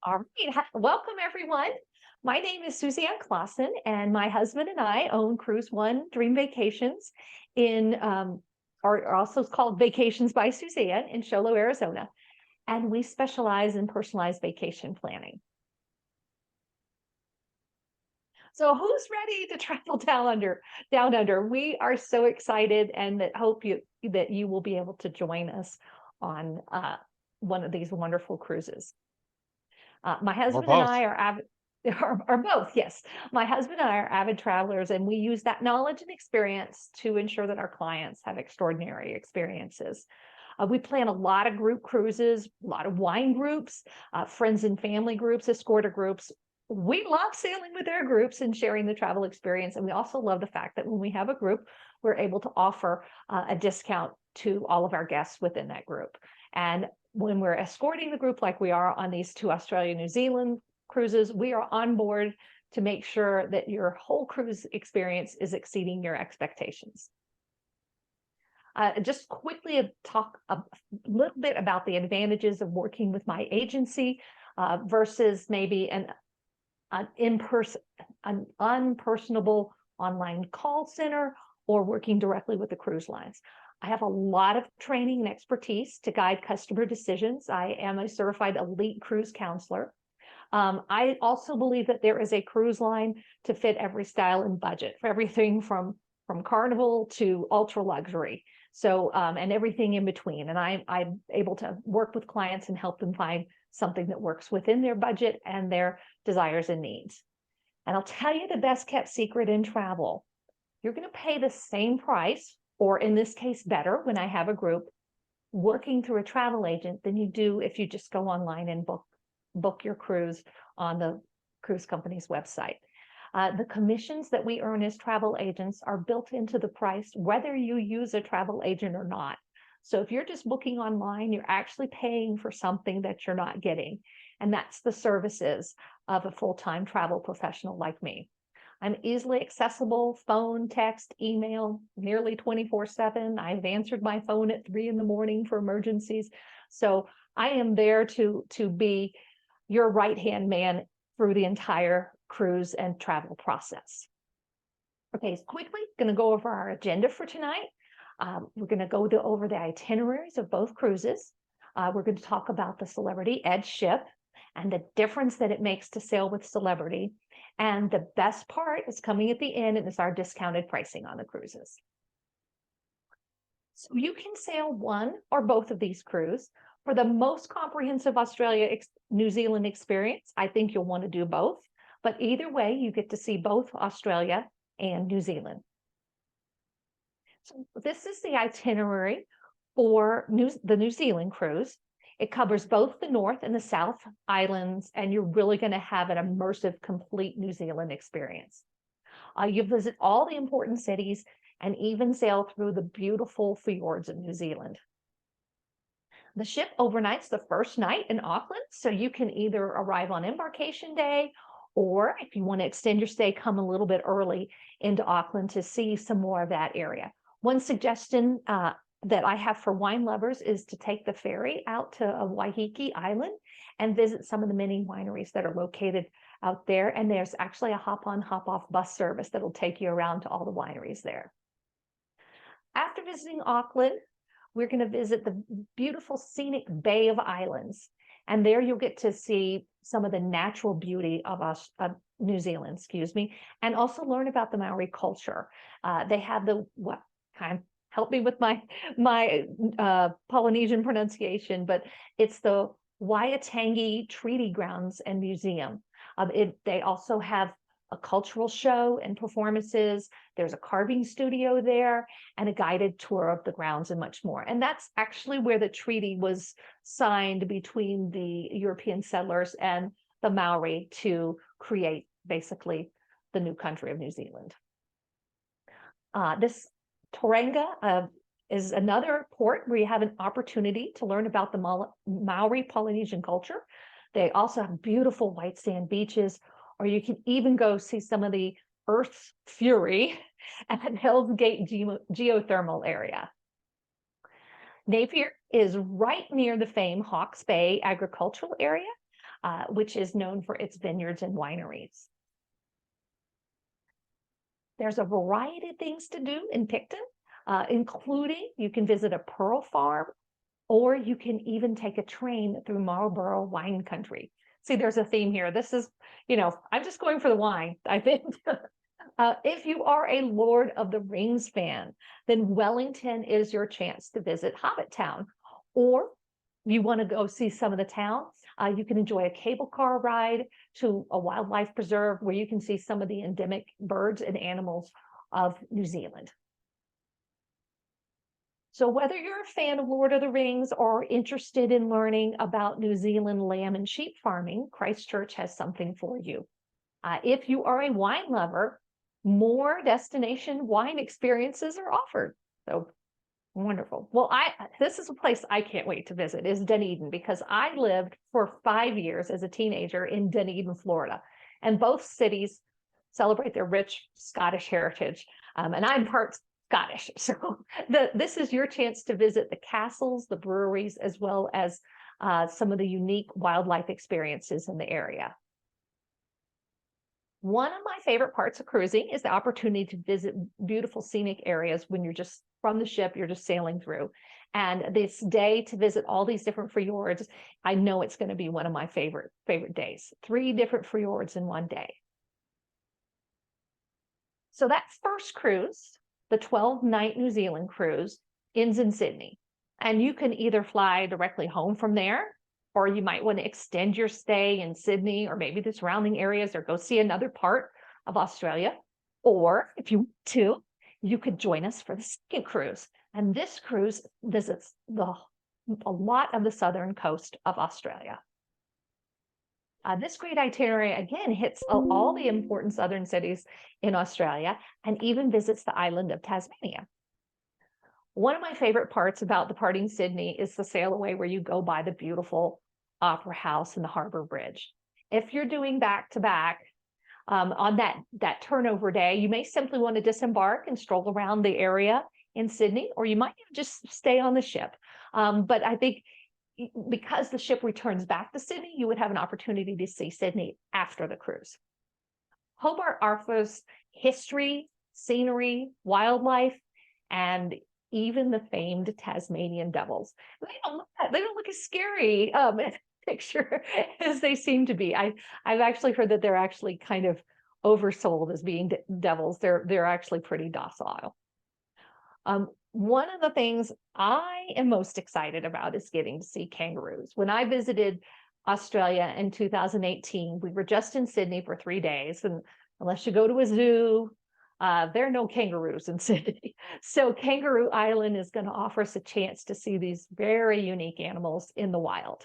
All right. Welcome, everyone. My name is Suzanne Clausen, and my husband and I own CruiseOne Dream Vacations in, are also called Vacations by Suzanne in Show Low, Arizona. And we specialize in personalized vacation planning. So who's ready to travel down under? We are so excited and hope that you will be able to join us on one of these wonderful cruises. My Or husband and both. I are avid, are both, yes. My husband and I are avid travelers, and we use that knowledge and experience to ensure that our clients have extraordinary experiences. We plan a lot of group cruises, a lot of wine groups, friends and family groups, escorter groups. We love sailing with our groups and sharing the travel experience. And we also love the fact that when we have a group, we're able to offer a discount to all of our guests within that group. And when we're escorting the group, like we are on these 2 Australia, New Zealand cruises, we are on board to make sure that your whole cruise experience is exceeding your expectations. Just quickly talk a little bit about the advantages of working with my agency versus maybe an unpersonable online call center or working directly with the cruise lines. I have a lot of training and expertise to guide customer decisions. I am a certified elite cruise counselor. I also believe that there is a cruise line to fit every style and budget, for everything from carnival to ultra luxury. So, and everything in between. And I'm able to work with clients and help them find something that works within their budget and their desires and needs. And I'll tell you the best kept secret in travel. You're going to pay the same price, or in this case, better when I have a group working through a travel agent than you do if you just go online and book your cruise on the cruise company's website. The commissions that we earn as travel agents are built into the price, whether you use a travel agent or not. So if you're just booking online, you're actually paying for something that you're not getting. And that's the services of a full-time travel professional like me. I'm easily accessible, phone, text, email, nearly 24/7. I've answered my phone at 3 a.m. for emergencies. So I am there to be your right-hand man through the entire cruise and travel process. Okay, so quickly, going to go over our agenda for tonight. We're going to go over the itineraries of both cruises. We're going to talk about the Celebrity Edge ship and the difference that it makes to sail with Celebrity. And the best part is coming at the end, and it's our discounted pricing on the cruises. So you can sail one or both of these cruises. For the most comprehensive Australia, New Zealand experience, I think you'll want to do both. But either way, you get to see both Australia and New Zealand. So this is the itinerary for the New Zealand cruise. It covers both the North and the South Islands, and you're really going to have an immersive, complete New Zealand experience. You visit all the important cities and even sail through the beautiful fjords of New Zealand. The ship overnights the first night in Auckland, so you can either arrive on embarkation day, or if you want to extend your stay, come a little bit early into Auckland to see some more of that area. One suggestion that I have for wine lovers is to take the ferry out to Waiheke Island and visit some of the many wineries that are located out there. And there's actually a hop-on, hop-off bus service that'll take you around to all the wineries there. After visiting Auckland, we're going to visit the beautiful scenic Bay of Islands. And there you'll get to see some of the natural beauty of New Zealand, and also learn about the Maori culture. They have help me with my Polynesian pronunciation, but it's the Waitangi Treaty Grounds and Museum. They also have a cultural show and performances. There's a carving studio there and a guided tour of the grounds and much more. And that's actually where the treaty was signed between the European settlers and the Maori to create basically the new country of New Zealand. This Tauranga is another port where you have an opportunity to learn about the Maori Polynesian culture. They also have beautiful white sand beaches, or you can even go see some of the Earth's Fury at Hell's Gate geothermal area. Napier is right near the famed Hawke's Bay agricultural area. which is known for its vineyards and wineries. There's a variety of things to do in Picton, including you can visit a pearl farm, or you can even take a train through Marlborough wine country. See, there's a theme here. This is, I'm just going for the wine, I think. If you are a Lord of the Rings fan, then Wellington is your chance to visit Hobbit Town. Or you want to go see some of the town, you can enjoy a cable car ride to a wildlife preserve where you can see some of the endemic birds and animals of New Zealand. So whether you're a fan of Lord of the Rings or interested in learning about New Zealand lamb and sheep farming, Christchurch has something for you. If you are a wine lover, more destination wine experiences are offered. So wonderful. Well, this is a place I can't wait to visit, is Dunedin, because I lived for 5 years as a teenager in Dunedin, Florida, and both cities celebrate their rich Scottish heritage, and I'm part Scottish. So this is your chance to visit the castles, the breweries, as well as some of the unique wildlife experiences in the area. One of my favorite parts of cruising is the opportunity to visit beautiful scenic areas when you're just from the ship, you're just sailing through. And this day to visit all these different fjords, I know it's going to be one of my favorite days. 3 different fjords in one day. So that first cruise, the 12-night New Zealand cruise, ends in Sydney. And you can either fly directly home from there, or you might want to extend your stay in Sydney or maybe the surrounding areas, or go see another part of Australia. Or if you want to, you could join us for the second cruise. And this cruise visits a lot of the southern coast of Australia. This great itinerary, again, hits all the important southern cities in Australia and even visits the island of Tasmania. One of my favorite parts about departing Sydney is the sail away where you go by the beautiful Opera House and the Harbour Bridge. If you're doing back-to-back on that turnover day, you may simply want to disembark and stroll around the area in Sydney, or you might just stay on the ship. But I think because the ship returns back to Sydney, you would have an opportunity to see Sydney after the cruise. Hobart offers history, scenery, wildlife, and even the famed Tasmanian devils. They don't look as scary in the picture as they seem to be. I've actually heard that they're actually kind of oversold as being devils. They're actually pretty docile. One of the things I am most excited about is getting to see kangaroos. When I visited Australia in 2018, we were just in Sydney for 3 days, and unless you go to a zoo, there are no kangaroos in Sydney. So Kangaroo Island is going to offer us a chance to see these very unique animals in the wild.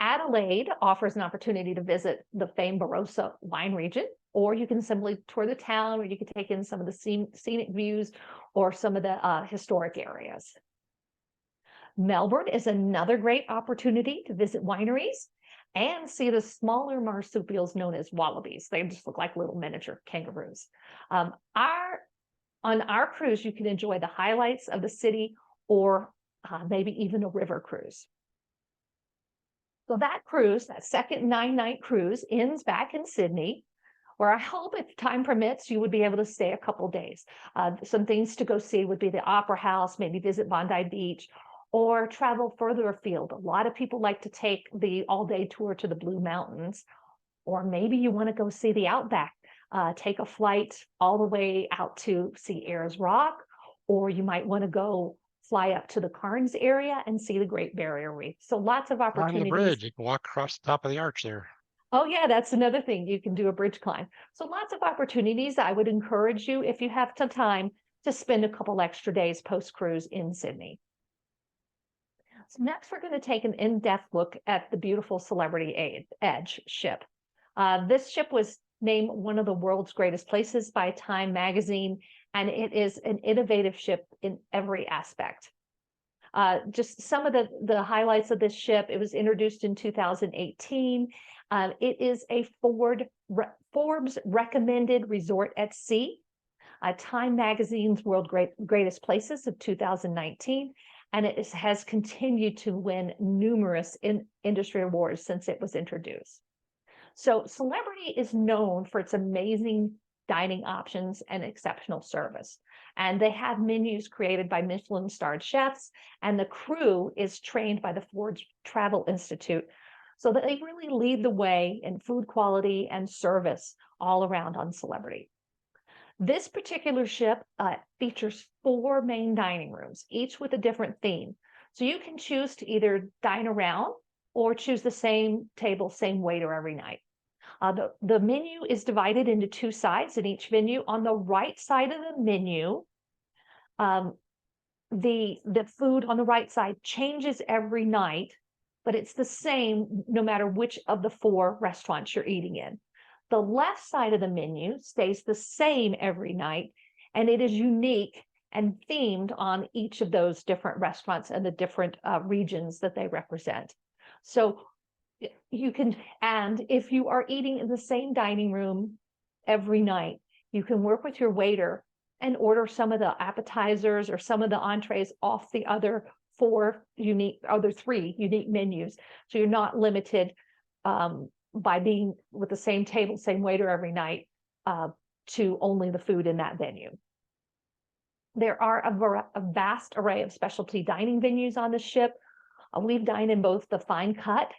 Adelaide offers an opportunity to visit the famed Barossa wine region, or you can simply tour the town, or you can take in some of the scenic views or some of the historic areas. Melbourne is another great opportunity to visit wineries and see the smaller marsupials known as wallabies. They just look like little miniature kangaroos. On our cruise, you can enjoy the highlights of the city, or maybe even a river cruise. So that cruise, that second 9-night cruise, ends back in Sydney, where I hope, if time permits, you would be able to stay a couple days. Some things to go see would be the Opera House, maybe visit Bondi Beach, or travel further afield. A lot of people like to take the all-day tour to the Blue Mountains, or maybe you want to go see the Outback. Take a flight all the way out to see Ayers Rock, or you might want to go fly up to the Cairns area and see the Great Barrier Reef. So lots of opportunities. Climb the bridge. You can walk across the top of the arch there. Oh yeah, that's another thing. You can do a bridge climb. So lots of opportunities. I would encourage you, if you have some time, to spend a couple extra days post-cruise in Sydney. So next, we're going to take an in-depth look at the beautiful Celebrity Edge ship. This ship was named one of the world's greatest places by Time magazine, and it is an innovative ship in every aspect. Just some of the highlights of this ship: it was introduced in 2018. It is a Forbes recommended resort at sea, Time magazine's World Greatest Places of 2019, and it has continued to win numerous industry awards since it was introduced. So Celebrity is known for its amazing dining options and exceptional service. And they have menus created by Michelin-starred chefs, and the crew is trained by the Fjords Travel Institute, so that they really lead the way in food quality and service all around on Celebrity. This particular ship features 4 main dining rooms, each with a different theme. So you can choose to either dine around or choose the same table, same waiter every night. The menu is divided into 2 sides in each venue. On the right side of the menu, the food on the right side changes every night, but it's the same no matter which of the 4 restaurants you're eating in. The left side of the menu stays the same every night, and it is unique and themed on each of those different restaurants and the different regions that they represent. So you can, and if you are eating in the same dining room every night, you can work with your waiter and order some of the appetizers or some of the entrees off the other 3 unique menus. So you're not limited by being with the same table, same waiter every night to only the food in that venue. There are a vast array of specialty dining venues on the ship. We've dined in both the Fine Cut,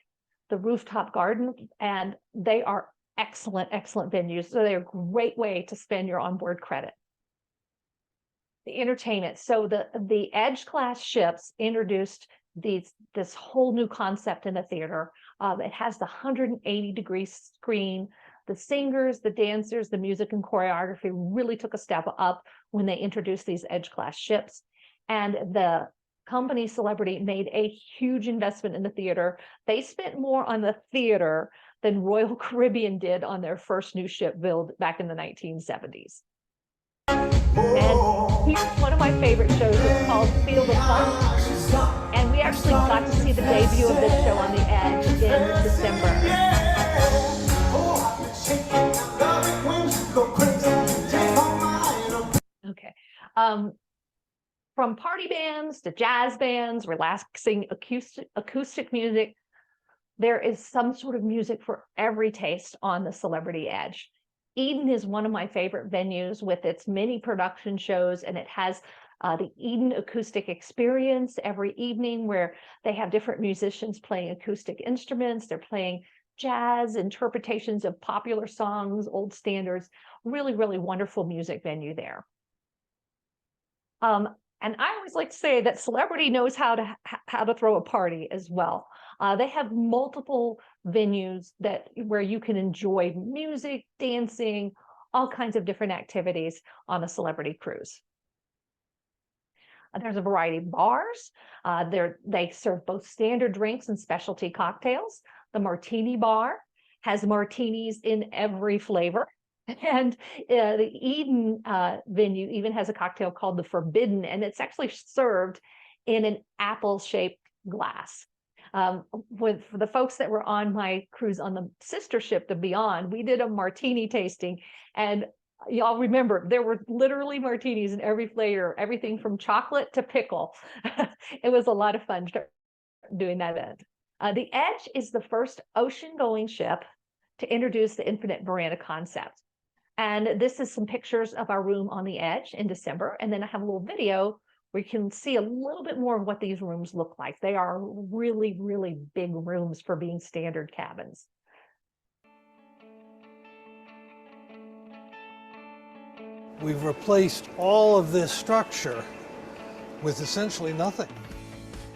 the Rooftop Garden, and they are excellent, excellent venues. So they're a great way to spend your onboard credit. The entertainment. So the Edge class ships introduced this whole new concept in the theater. It has the 180-degree screen. The singers, the dancers, the music and choreography really took a step up when they introduced these Edge class ships. And the company Celebrity made a huge investment in the theater. They spent more on the theater than Royal Caribbean did on their first new ship build back in the 1970s. And here's one of my favorite shows. It's called Field of Fun. And we actually got to see the debut of this show on the Edge in December. Okay. From party bands to jazz bands, relaxing acoustic music, there is some sort of music for every taste on the Celebrity Edge. Eden is one of my favorite venues with its many production shows, and it has the Eden Acoustic Experience every evening where they have different musicians playing acoustic instruments. They're playing jazz, interpretations of popular songs, old standards, really, really wonderful music venue there. And I always like to say that Celebrity knows how to throw a party as well. They have multiple venues where you can enjoy music, dancing, all kinds of different activities on a Celebrity cruise. There's a variety of bars. They serve both standard drinks and specialty cocktails. The Martini Bar has martinis in every flavor. And the Eden venue even has a cocktail called the Forbidden, and it's actually served in an apple-shaped glass. For the folks that were on my cruise on the sister ship, the Beyond, we did a martini tasting, and y'all remember there were literally martinis in every flavor, everything from chocolate to pickle. It was a lot of fun doing that event. The Edge is the first ocean-going ship to introduce the infinite veranda concept. And this is some pictures of our room on the Edge in December. And then I have a little video where you can see a little bit more of what these rooms look like. They are really, really big rooms for being standard cabins. We've replaced all of this structure with essentially nothing.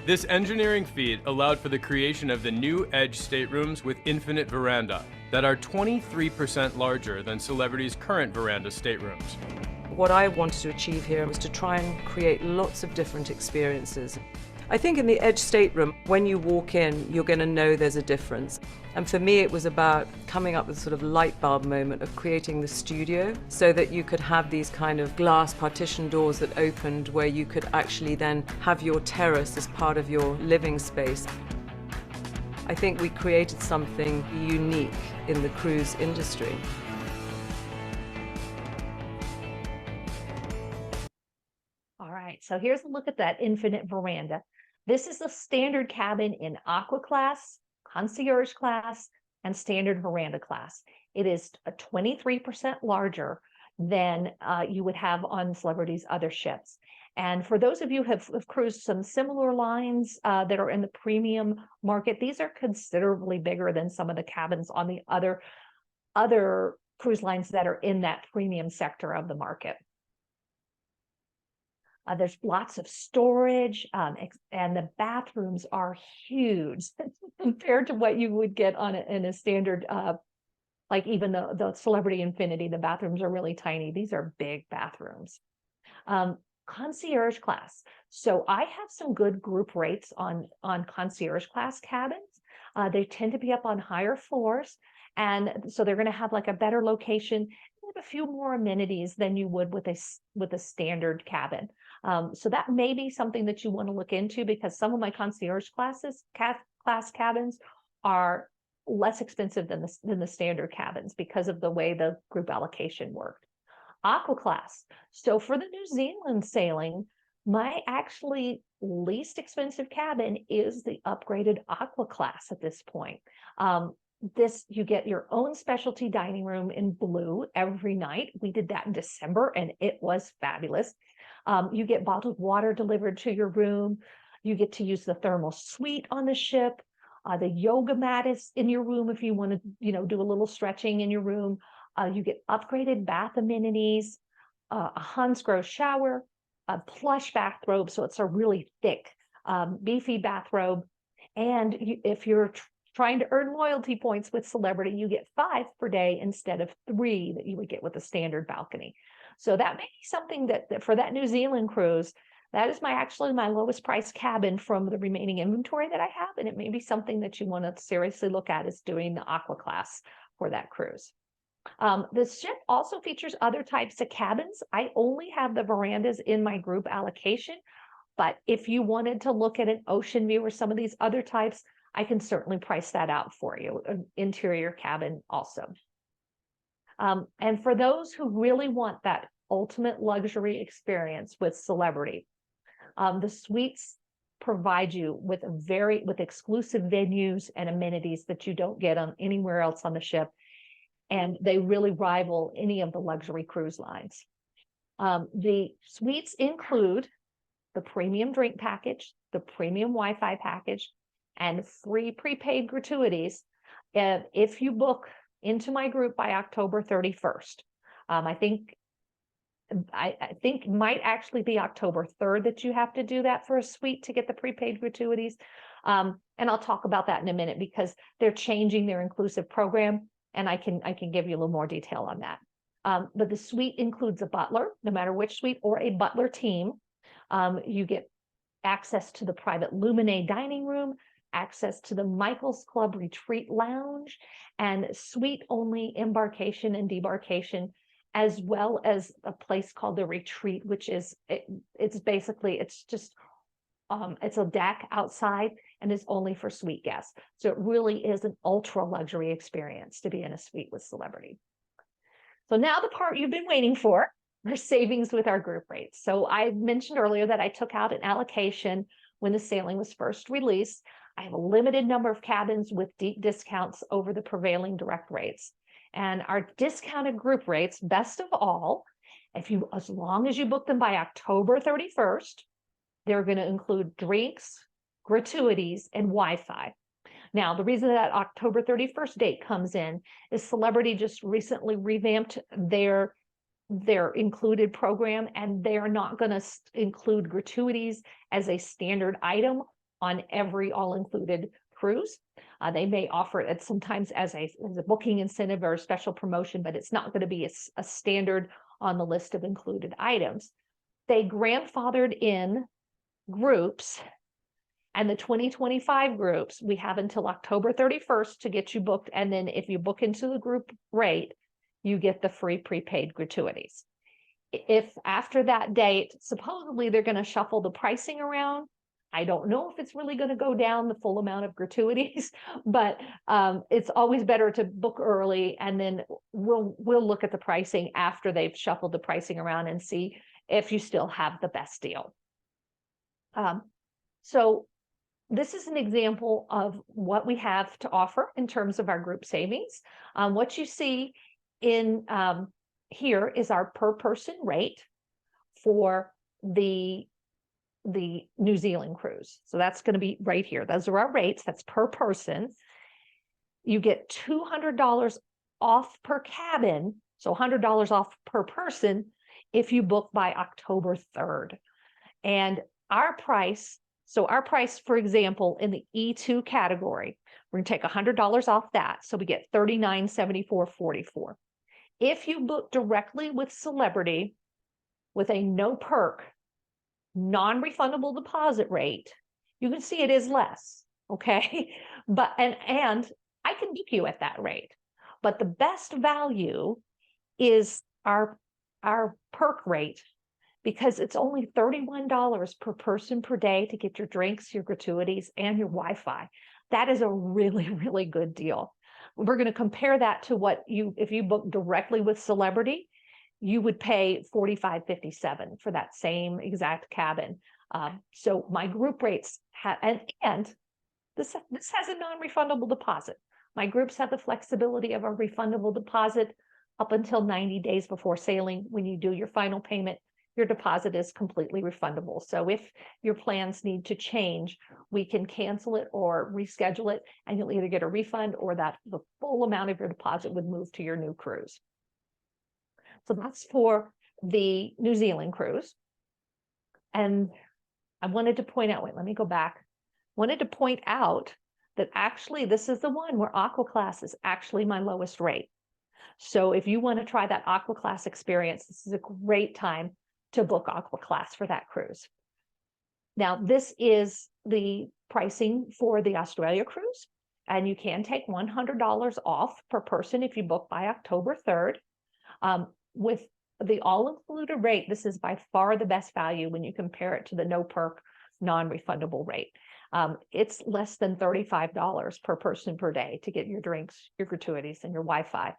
This engineering feat allowed for the creation of the new Edge staterooms with infinite veranda that are 23% larger than Celebrity's current veranda staterooms. What I wanted to achieve here was to try and create lots of different experiences. I think in the Edge stateroom, when you walk in, you're going to know there's a difference. And for me, it was about coming up with sort of light bulb moment of creating the studio so that you could have these kind of glass partition doors that opened where you could actually then have your terrace as part of your living space. I think we created something unique in the cruise industry. All right, So here's a look at that infinite veranda. This is the standard cabin in Aqua class, concierge class, and standard veranda class. It is a 23% larger than you would have on Celebrity's other ships. And for those of you who have cruised some similar lines that are in the premium market, these are considerably bigger than some of the cabins on the other cruise lines that are in that premium sector of the market. There's lots of storage, and the bathrooms are huge compared to what you would get in a standard, like even the Celebrity Infinity. The bathrooms are really tiny. These are big bathrooms. Concierge class. So I have some good group rates on concierge class cabins. They tend to be up on higher floors, and so they're going to have like a better location, a few more amenities than you would with a standard cabin. So that may be something that you want to look into, because some of my concierge class cabins are less expensive than the standard cabins because of the way the group allocation worked. Aqua class. So for the New Zealand sailing, my actually least expensive cabin is the upgraded Aqua class at this point. You get your own specialty dining room in blue every night. We did that in December and it was fabulous. You get bottled water delivered to your room. You get to use the thermal suite on the ship. The yoga mat is in your room if you want to, do a little stretching in your room. You get upgraded bath amenities, a Hansgrohe shower, a plush bathrobe. So it's a really thick, beefy bathrobe. And if you're trying to earn loyalty points with Celebrity, you get 5 per day instead of 3 that you would get with a standard balcony. So that may be something that for that New Zealand cruise, that is actually my lowest price cabin from the remaining inventory that I have. And it may be something that you want to seriously look at, is doing the Aqua class for that cruise. The ship also features other types of cabins. I only have the verandas in my group allocation, but if you wanted to look at an ocean view or some of these other types, I can certainly price that out for you, an interior cabin also. And for those who really want that ultimate luxury experience with Celebrity, the suites provide you with exclusive venues and amenities that you don't get on anywhere else on the ship. And they really rival any of the luxury cruise lines. The suites include the premium drink package, the premium Wi-Fi package, and free prepaid gratuities if you book into my group by October 31st. I think it might actually be October 3rd that you have to do that for a suite to get the prepaid gratuities. And I'll talk about that in a minute, because they're changing their inclusive program, and I can give you a little more detail on that. But the suite includes a butler, no matter which suite, or a butler team. You get access to the private Lumine dining room, access to the Michael's Club Retreat Lounge, and suite-only embarkation and debarkation, as well as a place called the Retreat, which is, it's a deck outside and is only for suite guests. So it really is an ultra luxury experience to be in a suite with Celebrity. So now the part you've been waiting for, our savings with our group rates. So I mentioned earlier that I took out an allocation when the sailing was first released. I have a limited number of cabins with deep discounts over the prevailing direct rates. And our discounted group rates, best of all, as long as you book them by October 31st, they're going to include drinks, gratuities, and Wi-Fi. Now, the reason that October 31st date comes in is Celebrity just recently revamped their included program, and they are not going to include gratuities as a standard item on every all-included cruise. They may offer it sometimes as a booking incentive or a special promotion, but it's not going to be a standard on the list of included items. They grandfathered in groups, and the 2025 groups, we have until October 31st to get you booked. And then if you book into the group rate, you get the free prepaid gratuities. If after that date, supposedly they're going to shuffle the pricing around, I don't know if it's really going to go down the full amount of gratuities, but it's always better to book early, and then we'll look at the pricing after they've shuffled the pricing around and see if you still have the best deal. So this is an example of what we have to offer in terms of our group savings. What you see in here is our per person rate for the New Zealand cruise. So that's going to be right here. Those are our rates. That's per person. You get $200 off per cabin, so $100 off per person if you book by October 3rd. And our price, for example, in the E2 category, we're going to take $100 off that. So we get $39.74.44. If you book directly with Celebrity with a no perk, non-refundable deposit rate, you can see it is less, okay? But and I can book you at that rate. But the best value is our perk rate, because it's only $31 per person per day to get your drinks, your gratuities, and your Wi-Fi. That is a really, really good deal. We're going to compare that to what if you book directly with Celebrity, you would pay $45.57 for that same exact cabin. So my group rates and this has a non-refundable deposit. My groups have the flexibility of a refundable deposit up until 90 days before sailing. When you do your final payment, your deposit is completely refundable. So if your plans need to change, we can cancel it or reschedule it, and you'll either get a refund or the full amount of your deposit would move to your new cruise. So that's for the New Zealand cruise. And I wanted to point out, let me go back. Wanted to point out that actually this is the one where Aqua Class is actually my lowest rate. So if you want to try that Aqua Class experience, this is a great time to book Aqua Class for that cruise. Now, this is the pricing for the Australia cruise, and you can take $100 off per person if you book by October 3rd. With the all-included rate, this is by far the best value when you compare it to the no perk, non-refundable rate. It's less than $35 per person per day to get your drinks, your gratuities, and your Wi-Fi.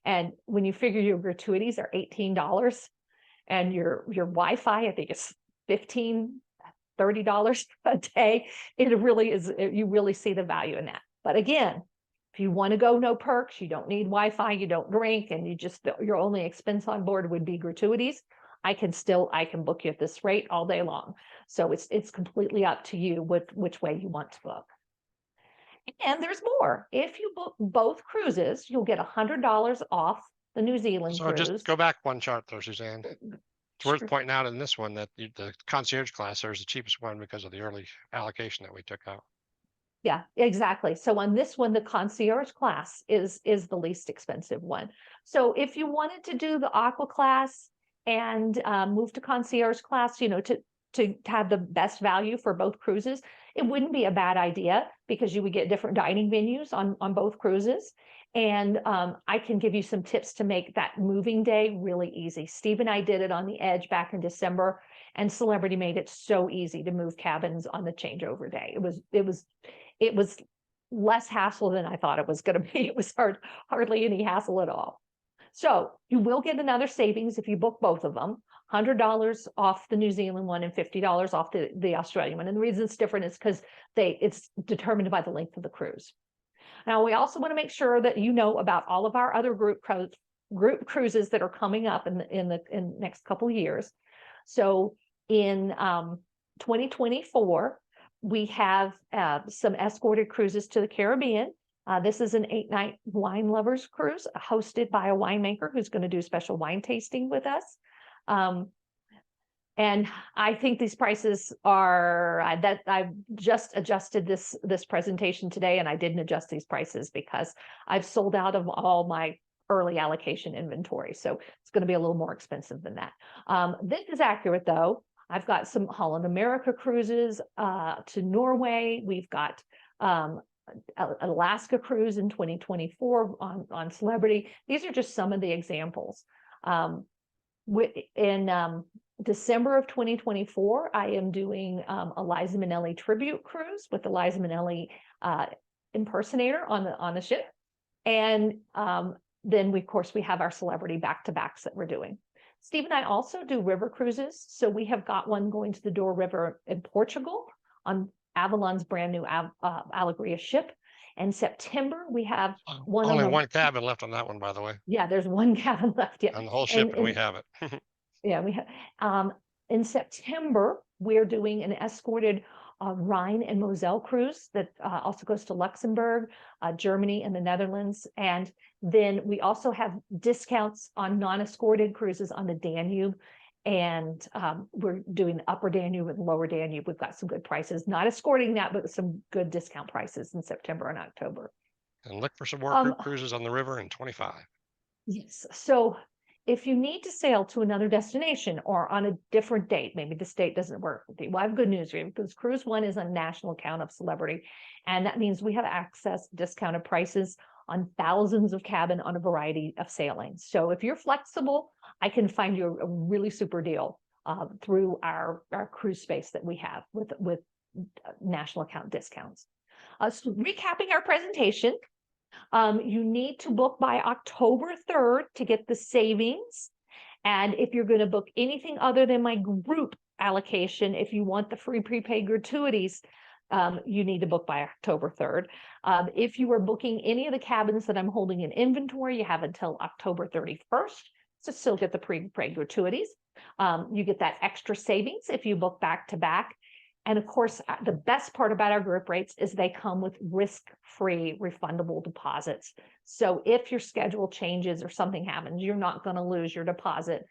And when you figure your gratuities are $18 and your Wi-Fi, I think it's $15, $30 a day, it really is, you really see the value in that. But again, if you want to go no perks, you don't need Wi-Fi, you don't drink, and your only expense on board would be gratuities, I can book you at this rate all day long. So it's completely up to you which way you want to book. And there's more. If you book both cruises, you'll get $100 off the New Zealand So cruise. just go back one chart though, Suzanne. It's worth pointing out in this one that the concierge class there is the cheapest one because of the early allocation that we took out. Yeah, exactly. So on this one, the concierge class is the least expensive one. So if you wanted to do the Aqua Class and move to concierge class, to have the best value for both cruises, it wouldn't be a bad idea, because you would get different dining venues on both cruises. And I can give you some tips to make that moving day really easy. Steve and I did it on the Edge back in December, and Celebrity made it so easy to move cabins on the changeover day. It was less hassle than I thought it was going to be. It was hardly any hassle at all. So you will get another savings if you book both of them. $100 off the New Zealand one and $50 off the Australian one. And the reason it's different is because it's determined by the length of the cruise. Now, we also want to make sure that you know about all of our other group cruises that are coming up in the next couple of years. So in 2024, we have some escorted cruises to the Caribbean. This is an 8-night wine lovers cruise hosted by a winemaker who's going to do special wine tasting with us. And I think these prices are that I've just adjusted this presentation today, and I didn't adjust these prices because I've sold out of all my early allocation inventory. So it's going to be a little more expensive than that. This is accurate though. I've got some Holland America cruises to Norway. We've got Alaska cruise in 2024 on Celebrity. These are just some of the examples. In December of 2024, I am doing a Liza Minnelli tribute cruise with the Liza Minnelli impersonator on the ship. And then of course we have our Celebrity back-to-backs that we're doing. Steve and I also do river cruises. So we have got one going to the Douro River in Portugal on Avalon's brand new Alegria ship. In September, we have one Only on one cabin left on that one, by the way, yeah, there's one cabin left. Yeah. on the whole ship, and we have it. Yeah, we have. In September, we're doing an escorted Rhine and Moselle cruise that also goes to Luxembourg, Germany, and the Netherlands. And then we also have discounts on non-escorted cruises on the Danube. And we're doing upper Danube and lower Danube. We've got some good prices, not escorting that, but some good discount prices in September and October. And look for some more group cruises on the river in 25. Yes. So if you need to sail to another destination or on a different date, maybe this date doesn't work with you, well, I have good news for you because CruiseOne is a national account of Celebrity. And that means we have access to discounted prices on thousands of cabin on a variety of sailings. So if you're flexible, I can find you a really super deal through our cruise space that we have with national account discounts. So recapping our presentation, you need to book by October 3rd to get the savings. And if you're going to book anything other than my group allocation, if you want the free prepaid gratuities, you need to book by October 3rd. If you are booking any of the cabins that I'm holding in inventory, you have until October 31st to still get the prepaid gratuities. You get that extra savings if you book back to back. And of course, the best part about our group rates is they come with risk-free refundable deposits. So if your schedule changes or something happens, you're not going to lose your deposit.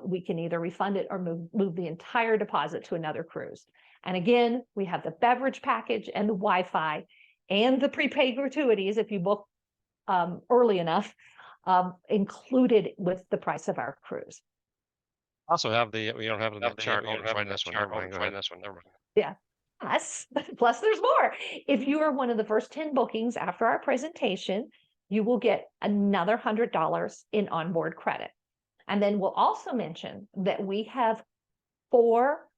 We can either refund it or move the entire deposit to another cruise. And again, we have the beverage package and the Wi-Fi and the prepaid gratuities if you book early enough, included with the price of our cruise. Also have we don't have the chart. We don't find this one. Never mind. Yeah. Plus there's more. If you are one of the first 10 bookings after our presentation, you will get another $100 in onboard credit. And then we'll also mention that we have 4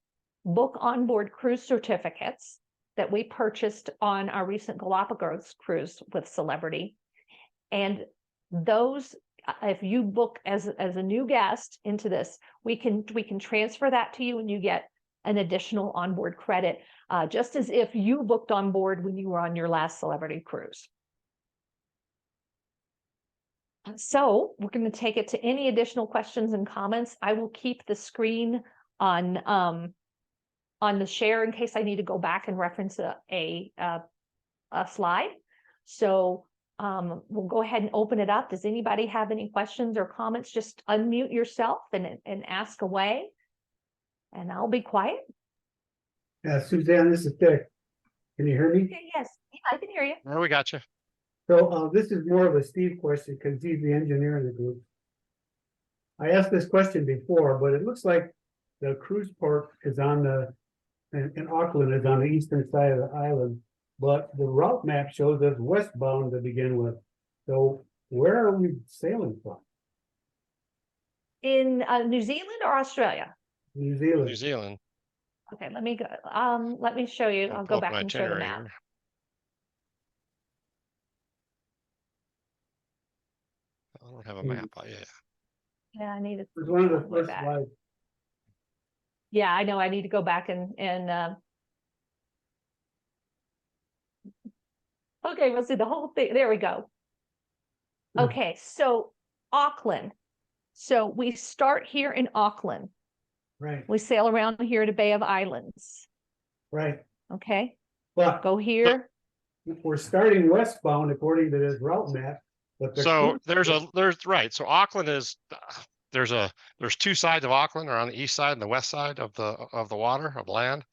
book onboard cruise certificates that we purchased on our recent Galapagos cruise with Celebrity. And those, if you book as a new guest into this, we can transfer that to you and you get an additional onboard credit, just as if you booked on board when you were on your last Celebrity cruise. So we're going to take it to any additional questions and comments. I will keep the screen on the share in case I need to go back and reference a slide. So we'll go ahead and open it up. Does anybody have any questions or comments? Just unmute yourself and ask away. And I'll be quiet. Yeah, Suzanne, this is Dick. Can you hear me? Yes, yeah, I can hear you. Well, we got you. So this is more of a Steve question because he's the engineer in the group. I asked this question before, but it looks like the cruise port is on in Auckland is on the eastern side of the island, but the route map shows us westbound to begin with. So where are we sailing from? In New Zealand or Australia? New Zealand. New Zealand. Okay, let me go. Let me show you. I'll go back and show the map. Here. I don't have a map. Yeah. Yeah, I need to. It was one of the go first back. slides. Yeah, I know. I need to go back and okay, we'll see the whole thing. There we go. Okay, so Auckland. So we start here in Auckland. Right, We sail around here to Bay of Islands. right. Okay, But go here. we're starting westbound according to this route map. But the So cruise- there's right. So Auckland is there's 2 sides of Auckland, or on the east side and the west side of the water of land.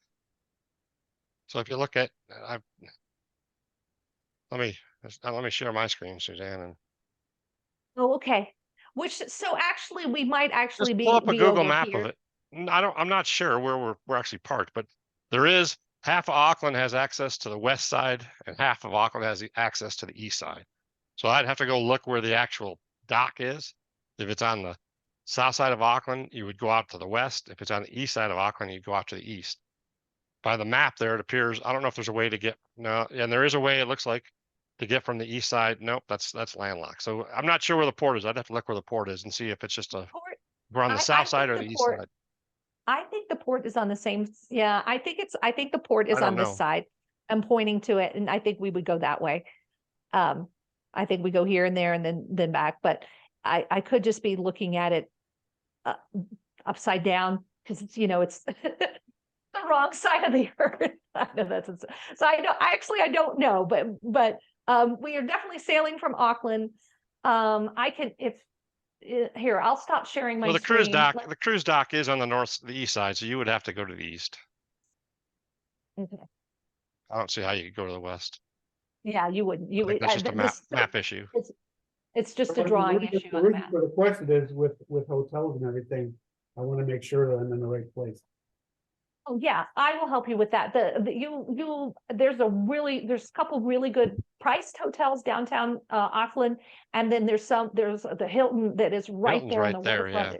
So if you look at let me share my screen, Suzanne, and Oh, okay. So actually, we might actually just pull up a Google over map here. of it. I'm not sure where we're actually parked, but there is half of Auckland has access to the west side and half of Auckland has access to the east side. So I'd have to go look where the actual dock is. If it's on the south side of Auckland, you would go out to the west. If it's on the east side of Auckland, you'd go out to the east. By the map there, it appears, I don't know if there's a way to get, no, and there is a way, it looks like, to get from the east side. Nope, that's landlocked. So I'm not sure where the port is. I'd have to look where the port is and see if it's just a Port We're on the I south side think or the the east port- side? I think the port is on the same, yeah, I think the port is don't on this know. side. I'm pointing to it, and I think we would go that way. I think we go here and there and then back, but I could just be looking at it upside down, because it's, it's the wrong side of the earth. I know so I don't know, but we are definitely sailing from Auckland. I can, here, I'll stop sharing my Well, the screen. the cruise dock is on the east side, so you would have to go to the east. Okay. I don't see how you could go to the west. Yeah, you wouldn't. I You think would. that's just a map issue. It's just a The drawing reason- issue the on the reason map. For the question is with hotels and everything, I want to make sure that I'm in the right place. Oh, yeah, I will help you with that. There's a couple really good priced hotels downtown Auckland, and then there's the Hilton that is right Hilton's there on right the there, waterfront. yeah.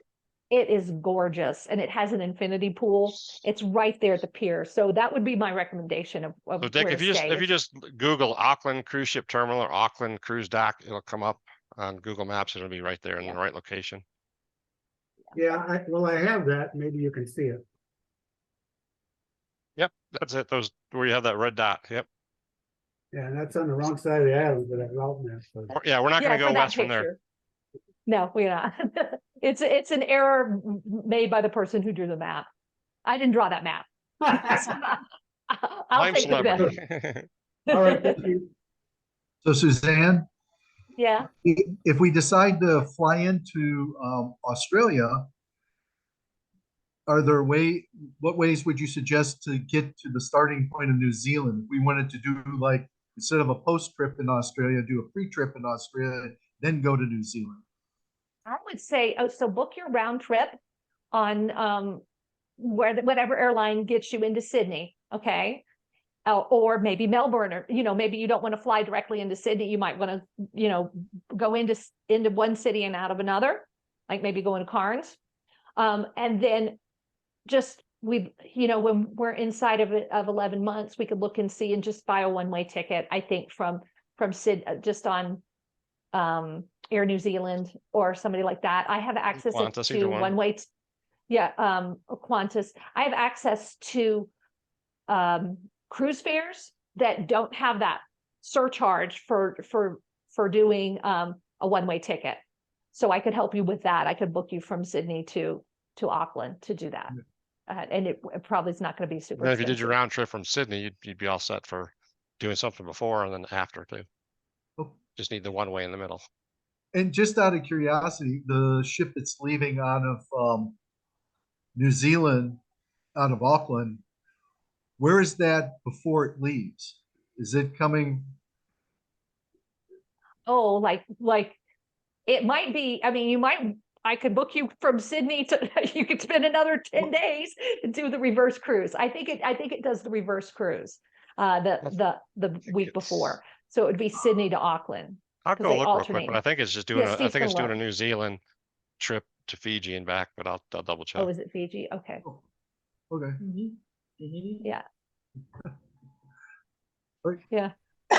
It is gorgeous, and it has an infinity pool. It's right there at the pier. So that would be my recommendation of So Dick, where if to you stay. just Google Auckland cruise ship terminal or Auckland cruise dock, it'll come up on Google Maps. It'll be right there in the right location. Yeah, I have that. Maybe you can see it. Yep, that's it. Those where you have that red dot. Yep. Yeah, and that's on the wrong side of the island for that route map. So. Yeah, we're not going to go for that west from there. picture. No, we're not. It's an error made by the person who drew the map. I didn't draw that map. I'll I'm take the celebrity. All right, thank you. So Suzanne, Yeah. if we decide to fly into Australia, what ways would you suggest to get to the starting point of New Zealand? If we wanted to do like, instead of a post trip in Australia, do a pre-trip in Australia, then go to New Zealand. I would say, so book your round trip on whatever airline gets you into Sydney, okay? Or maybe Melbourne, or maybe you don't want to fly directly into Sydney. You might want to, go into one city and out of another, like maybe go into Cairns, and then just when we're inside of 11 months, we could look and see and just buy a one-way ticket. I think from Sydney, just on Air New Zealand or somebody like that. I have access Qantas, to either one. one-way. Qantas. I have access to cruise fares that don't have that surcharge for doing a one-way ticket. So I could help you with that. I could book you from Sydney to Auckland to do that. And it probably is not going to be super And if you did your expensive. round trip from Sydney, you'd be all set for doing something before and then after too. Oh. Just need the one way in the middle. And just out of curiosity, the ship that's leaving out of New Zealand, out of Auckland, where is that before it leaves? Is it coming? Oh, like it might be. I mean, I could book you from Sydney to. You could spend another 10 days and do the reverse cruise. I think it does the reverse cruise, the week before. So it would be Sydney to Auckland. I'll 'Cause go they look real quick, alternate. but I think it's just doing. Yeah, I Steve's think it's gonna doing a look. New Zealand trip to Fiji and back, but I'll double check. Oh, is it Fiji? Okay. Okay. Yeah. Right. Yeah.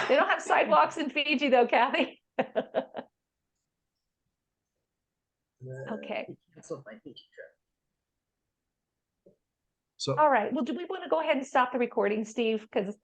They don't have sidewalks in Fiji though, Kathy. Okay. So All right. Well, do we want to go ahead and stop the recording, Steve? Because